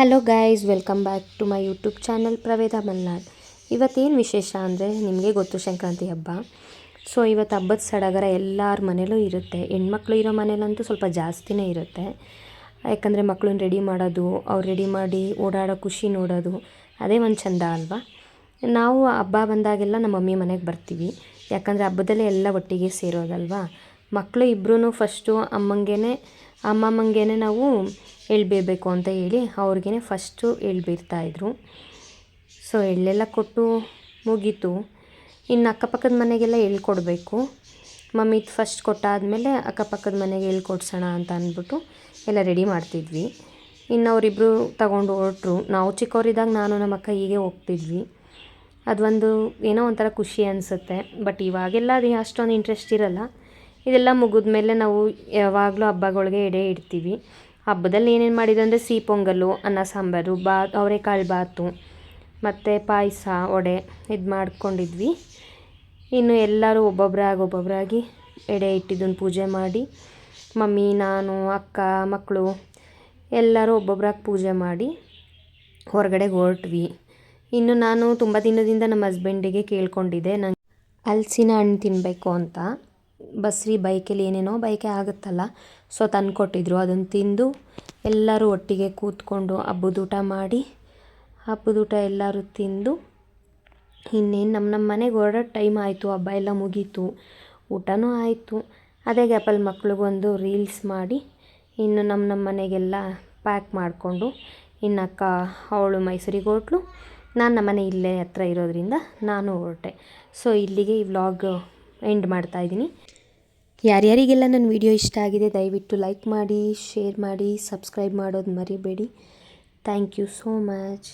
Hello guys, welcome back to my YouTube channel Praveda Malnad. ಇವತ್ತೇನು ವಿಶೇಷ ಅಂದರೆ ನಿಮಗೆ ಗೊತ್ತು, ಸಂಕ್ರಾಂತಿ ಹಬ್ಬ. ಸೊ ಇವತ್ತು ಹಬ್ಬದ ಸಡಗರ ಎಲ್ಲರ ಮನೇಲೂ ಇರುತ್ತೆ. ಹೆಣ್ಮಕ್ಳು ಇರೋ ಮನೇಲಂತೂ ಸ್ವಲ್ಪ ಜಾಸ್ತಿನೇ ಇರುತ್ತೆ. ಯಾಕಂದರೆ ಮಕ್ಕಳನ್ನ ರೆಡಿ ಮಾಡೋದು, ಅವ್ರು ರೆಡಿ ಮಾಡಿ ಓಡಾಡೋ ಖುಷಿ ನೋಡೋದು, ಅದೇ ಒಂದು ಚೆಂದ ಅಲ್ವಾ. ನಾವು ಹಬ್ಬ ಬಂದಾಗೆಲ್ಲ ನಮ್ಮ ಮಮ್ಮಿ ಮನೆಗೆ ಬರ್ತೀವಿ. ಯಾಕಂದರೆ ಹಬ್ಬದಲ್ಲೇ ಎಲ್ಲ ಒಟ್ಟಿಗೆ ಸೇರೋದಲ್ವಾ. ಮಕ್ಕಳು ಇಬ್ಬರೂ ಫಸ್ಟು ಅಮ್ಮಮ್ಮಂಗೆ ನಾವು ಎಳ್ಬೇಬೇಕು ಅಂತ ಹೇಳಿ ಅವ್ರಿಗೇ ಫಸ್ಟು ಎಳ್ಬಿಡ್ತಾಯಿದ್ರು. ಸೊ ಎಳ್ಳೆಲ್ಲ ಕೊಟ್ಟು ಮುಗೀತು. ಇನ್ನು ಅಕ್ಕಪಕ್ಕದ ಮನೆಗೆಲ್ಲ ಎಳ್ಕೊಡ್ಬೇಕು. ಮಮ್ಮಿ ಫಸ್ಟ್ ಕೊಟ್ಟಾದಮೇಲೆ ಅಕ್ಕಪಕ್ಕದ ಮನೆಗೆ ಎಳ್ಕೊಡ್ಸೋಣ ಅಂತ ಅಂದ್ಬಿಟ್ಟು ಎಲ್ಲ ರೆಡಿ ಮಾಡ್ತಿದ್ವಿ. ಇನ್ನು ಅವರಿಬ್ಬರು ತಗೊಂಡು ಹೊರಟ್ರು. ನಾವು ಚಿಕ್ಕವರಿದ್ದಾಗ ನಾನು ನಮ್ಮ ಅಕ್ಕ ಹೀಗೆ ಹೋಗ್ತಿದ್ವಿ. ಅದೊಂದು ಏನೋ ಒಂಥರ ಖುಷಿ ಅನಿಸುತ್ತೆ. ಬಟ್ ಇವಾಗೆಲ್ಲ ಅದು ಅಷ್ಟೊಂದು ಇಂಟ್ರೆಸ್ಟ್ ಇರೋಲ್ಲ. ಇದೆಲ್ಲ ಮುಗಿದ್ಮೇಲೆ ನಾವು ಯಾವಾಗಲೂ ಹಬ್ಬಗಳಿಗೆ ಎಡೆ ಇಡ್ತೀವಿ. ಹಬ್ಬದಲ್ಲಿ ಏನೇನು ಮಾಡಿದ್ದು ಅಂದರೆ ಸಿಹಿ ಪೊಂಗಲ್ಲು, ಅನ್ನ ಸಾಂಬಾರು, ಅವರೆಕಾಳು ಬಾತು ಮತ್ತು ಪಾಯಸ, ವಡೆ ಇದು ಮಾಡ್ಕೊಂಡಿದ್ವಿ. ಇನ್ನು ಎಲ್ಲರೂ ಒಬ್ಬೊಬ್ಬರಾಗಿ ಎಡೆ ಇಟ್ಟಿದ್ದನ್ನು ಪೂಜೆ ಮಾಡಿ, ಮಮ್ಮಿ, ನಾನು, ಅಕ್ಕ, ಮಕ್ಕಳು ಎಲ್ಲರೂ ಒಬ್ಬೊಬ್ಬರಾಗಿ ಪೂಜೆ ಮಾಡಿ ಹೊರಗಡೆಗೆ ಹೊರಟ್ವಿ. ಇನ್ನು ನಾನು ತುಂಬ ದಿನದಿಂದ ನಮ್ಮ ಹಸ್ಬೆಂಡಿಗೆ ಕೇಳ್ಕೊಂಡಿದ್ದೆ, ನಂಗೆ ಹಲಸಿನ ಹಣ್ಣು ತಿನ್ನಬೇಕು ಅಂತ. ಬಸ್ರಿ ಬೈಕಲ್ಲಿ ಏನೇನೋ ಬೈಕೆ ಆಗುತ್ತಲ್ಲ, ಸೊ ತಂದುಕೊಟ್ಟಿದ್ರು. ಅದನ್ನು ತಿಂದು ಎಲ್ಲರೂ ಒಟ್ಟಿಗೆ ಕೂತ್ಕೊಂಡು ಹಬ್ಬದೂಟ ಮಾಡಿ, ಹಬ್ಬದೂಟ ಎಲ್ಲರೂ ತಿಂದು ಇನ್ನೇನು ನಮ್ಮ ಮನೆಗೆ ಹೊರಡೋ ಟೈಮ್ ಆಯಿತು. ಹಬ್ಬ ಎಲ್ಲ ಮುಗೀತು, ಊಟನೂ ಆಯಿತು. ಅದೇ ಗ್ಯಾಪಲ್ಲಿ ಮಕ್ಳಿಗೊಂದು ರೀಲ್ಸ್ ಮಾಡಿ ಇನ್ನು ನಮ್ಮ ಮನೆಗೆಲ್ಲ ಪ್ಯಾಕ್ ಮಾಡಿಕೊಂಡು, ಇನ್ನು ಅಕ್ಕ ಅವಳು ಮೈಸೂರಿಗೆ ಹೊರಟ್ಲು. ನಾನು ನಮ್ಮನೆ ಇಲ್ಲೇ ಹತ್ರ ಇರೋದ್ರಿಂದ ನಾನು ಹೊರಟೆ. ಸೊ ಇಲ್ಲಿಗೆ ಈ ವ್ಲಾಗ್ ಎಂಡ್ ಮಾಡ್ತಾಯಿದ್ದೀನಿ. ಯಾರ್ಯಾರಿಗೆಲ್ಲ ನನ್ನ ವಿಡಿಯೋ ಇಷ್ಟ ಆಗಿದೆ ದಯವಿಟ್ಟು ಲೈಕ್ ಮಾಡಿ, ಶೇರ್ ಮಾಡಿ, ಸಬ್ಸ್ಕ್ರೈಬ್ ಮಾಡೋದು ಮರಿಬೇಡಿ. Thank you so much.